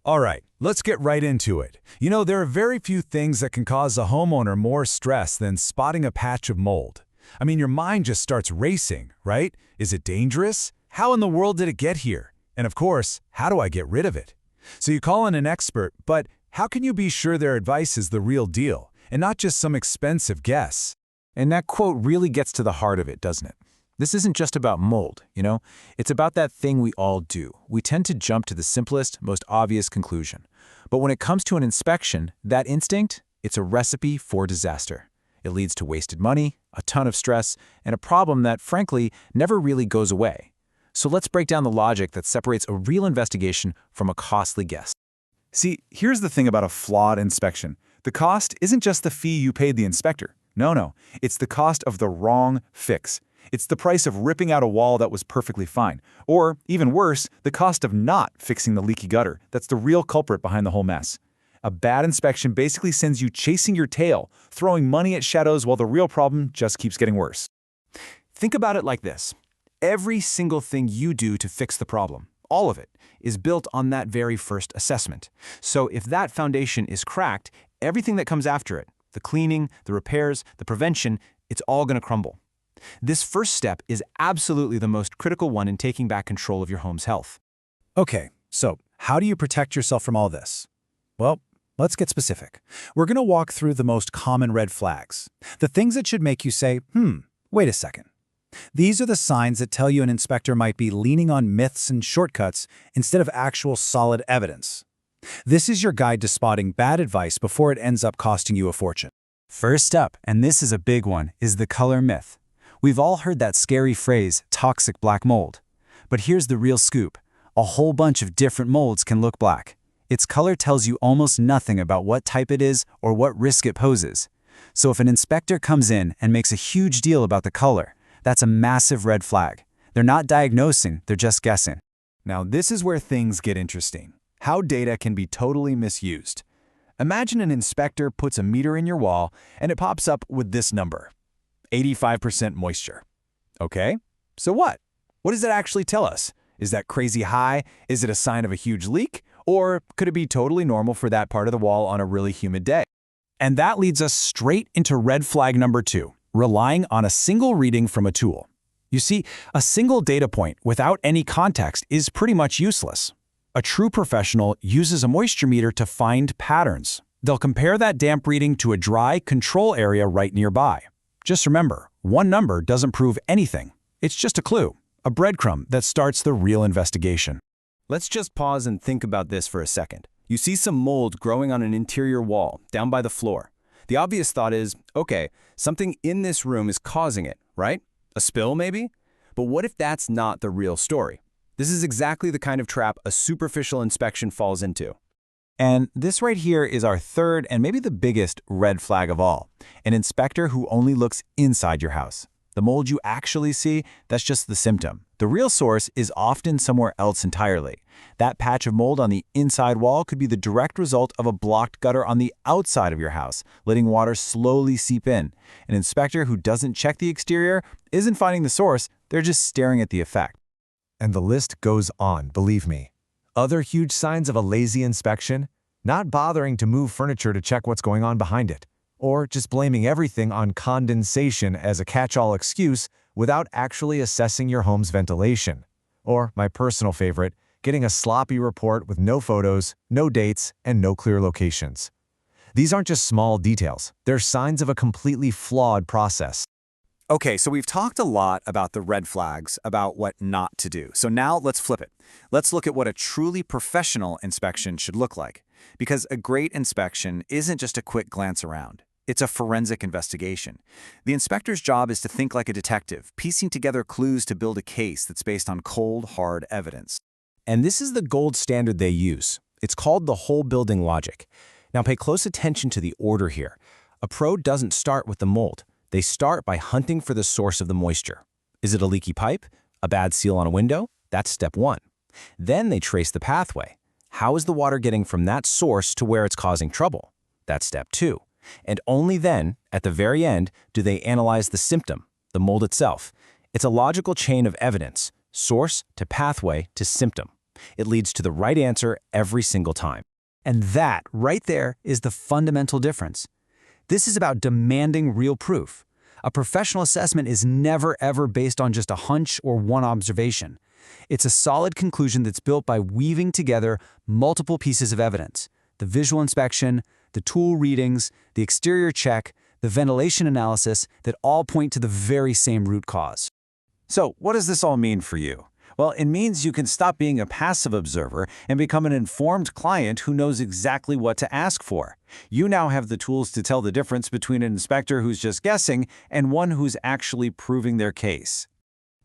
All right, let's get right into it. There are very few things that can cause a homeowner more stress than spotting a patch of mold. I mean, your mind just starts racing, right? Is it dangerous? How in the world did it get here? And of course, how do I get rid of it? So you call in an expert, but how can you be sure their advice is the real deal and not just some expensive guess? And that quote really gets to the heart of it, doesn't it? This isn't just about mold, It's about that thing we all do. We tend to jump to the simplest, most obvious conclusion. But when it comes to an inspection, that instinct, it's a recipe for disaster. It leads to wasted money, a ton of stress, and a problem that, frankly, never really goes away. So let's break down the logic that separates a real investigation from a costly guess. See, here's the thing about a flawed inspection. The cost isn't just the fee you paid the inspector. No, it's the cost of the wrong fix. It's the price of ripping out a wall that was perfectly fine. Or, even worse, the cost of not fixing the leaky gutter. That's the real culprit behind the whole mess. A bad inspection basically sends you chasing your tail, throwing money at shadows while the real problem just keeps getting worse. Think about it like this. Every single thing you do to fix the problem, all of it, is built on that very first assessment. So if that foundation is cracked, everything that comes after it, the cleaning, the repairs, the prevention, it's all going to crumble. This first step is absolutely the most critical one in taking back control of your home's health. Okay, so how do you protect yourself from all this? Well, let's get specific. We're going to walk through the most common red flags, the things that should make you say, wait a second. These are the signs that tell you an inspector might be leaning on myths and shortcuts instead of actual solid evidence. This is your guide to spotting bad advice before it ends up costing you a fortune. First up, and this is a big one, is the color myth. We've all heard that scary phrase, toxic black mold. But here's the real scoop. A whole bunch of different molds can look black. Its color tells you almost nothing about what type it is or what risk it poses. So if an inspector comes in and makes a huge deal about the color, that's a massive red flag. They're not diagnosing, they're just guessing. Now this is where things get interesting. How data can be totally misused. Imagine an inspector puts a meter in your wall and it pops up with this number, 85% moisture. Okay, so what? What does it actually tell us? Is that crazy high? Is it a sign of a huge leak? Or could it be totally normal for that part of the wall on a really humid day? And that leads us straight into red flag number 2, relying on a single reading from a tool. You see, a single data point without any context is pretty much useless. A true professional uses a moisture meter to find patterns. They'll compare that damp reading to a dry control area right nearby. Just remember, one number doesn't prove anything. It's just a clue, a breadcrumb that starts the real investigation. Let's just pause and think about this for a second. You see some mold growing on an interior wall, down by the floor. The obvious thought is, okay, something in this room is causing it, right? A spill, maybe? But what if that's not the real story? This is exactly the kind of trap a superficial inspection falls into. And this right here is our third and maybe the biggest red flag of all. An inspector who only looks inside your house. The mold you actually see, that's just the symptom. The real source is often somewhere else entirely. That patch of mold on the inside wall could be the direct result of a blocked gutter on the outside of your house, letting water slowly seep in. An inspector who doesn't check the exterior isn't finding the source, they're just staring at the effect. And the list goes on, believe me. Other huge signs of a lazy inspection? Not bothering to move furniture to check what's going on behind it. Or just blaming everything on condensation as a catch-all excuse without actually assessing your home's ventilation. Or, my personal favorite, getting a sloppy report with no photos, no dates, and no clear locations. These aren't just small details. They're signs of a completely flawed process. Okay, so we've talked a lot about the red flags, about what not to do. So now let's flip it. Let's look at what a truly professional inspection should look like. Because a great inspection isn't just a quick glance around. It's a forensic investigation. The inspector's job is to think like a detective, piecing together clues to build a case that's based on cold, hard evidence. And this is the gold standard they use. It's called the whole building logic. Now pay close attention to the order here. A pro doesn't start with the mold. They start by hunting for the source of the moisture. Is it a leaky pipe? A bad seal on a window? That's step 1. Then they trace the pathway. How is the water getting from that source to where it's causing trouble? That's step 2. And only then, at the very end, do they analyze the symptom, the mold itself. It's a logical chain of evidence, source to pathway to symptom. It leads to the right answer every single time. And that, right there, is the fundamental difference. This is about demanding real proof. A professional assessment is never ever based on just a hunch or one observation. It's a solid conclusion that's built by weaving together multiple pieces of evidence: the visual inspection, the tool readings, the exterior check, the ventilation analysis, that all point to the very same root cause. So, what does this all mean for you? Well, it means you can stop being a passive observer and become an informed client who knows exactly what to ask for. You now have the tools to tell the difference between an inspector who's just guessing and one who's actually proving their case.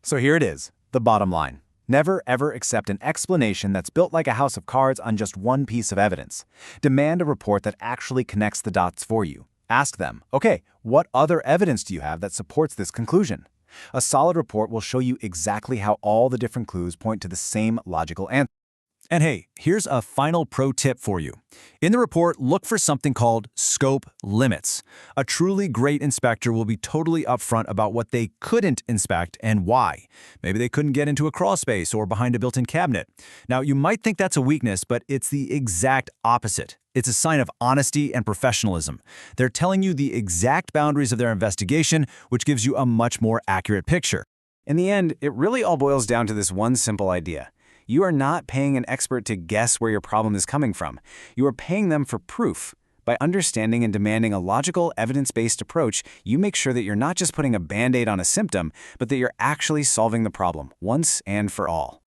So here it is, the bottom line. Never ever accept an explanation that's built like a house of cards on just one piece of evidence. Demand a report that actually connects the dots for you. Ask them, okay, what other evidence do you have that supports this conclusion? A solid report will show you exactly how all the different clues point to the same logical answer. And hey, here's a final pro tip for you. In the report, look for something called scope limits. A truly great inspector will be totally upfront about what they couldn't inspect and why. Maybe they couldn't get into a crawl space or behind a built-in cabinet. Now, you might think that's a weakness, but it's the exact opposite. It's a sign of honesty and professionalism. They're telling you the exact boundaries of their investigation, which gives you a much more accurate picture. In the end, it really all boils down to this one simple idea. You are not paying an expert to guess where your problem is coming from. You are paying them for proof. By understanding and demanding a logical, evidence-based approach, you make sure that you're not just putting a Band-Aid on a symptom, but that you're actually solving the problem once and for all.